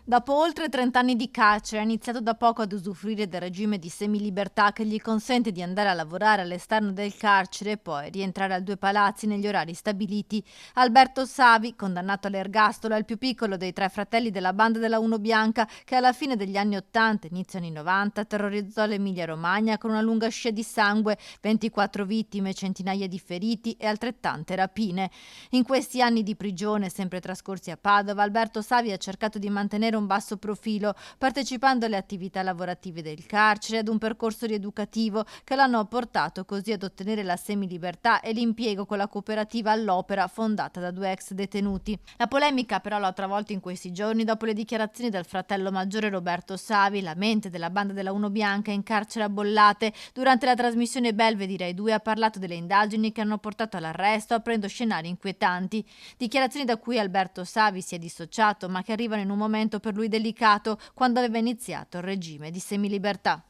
Dopo oltre 30 anni di carcere ha iniziato da poco ad usufruire del regime di semilibertà che gli consente di andare a lavorare all'esterno del carcere e poi rientrare a due palazzi negli orari stabiliti. Alberto Savi, condannato all'ergastolo, è il più piccolo dei tre fratelli della banda della Uno Bianca che alla fine degli anni 80 inizio anni 90 terrorizzò l'Emilia Romagna con una lunga scia di sangue, 24 vittime, centinaia di feriti e altrettante rapine. In questi anni di prigione, sempre trascorsi a Padova, Alberto Savi ha cercato di mantenere un basso profilo, partecipando alle attività lavorative del carcere e ad un percorso rieducativo che l'hanno portato così ad ottenere la semilibertà e l'impiego con la cooperativa All'Opera fondata da due ex detenuti. La polemica però l'ha travolto in questi giorni dopo le dichiarazioni del fratello maggiore Roberto Savi, la mente della banda della Uno Bianca in carcere a Bollate. Durante la trasmissione Belve di Rai 2 ha parlato delle indagini che hanno portato all'arresto, aprendo scenari inquietanti. Dichiarazioni da cui Alberto Savi si è dissociato, ma che arrivano in un momento per lui delicato, quando aveva iniziato il regime di semilibertà.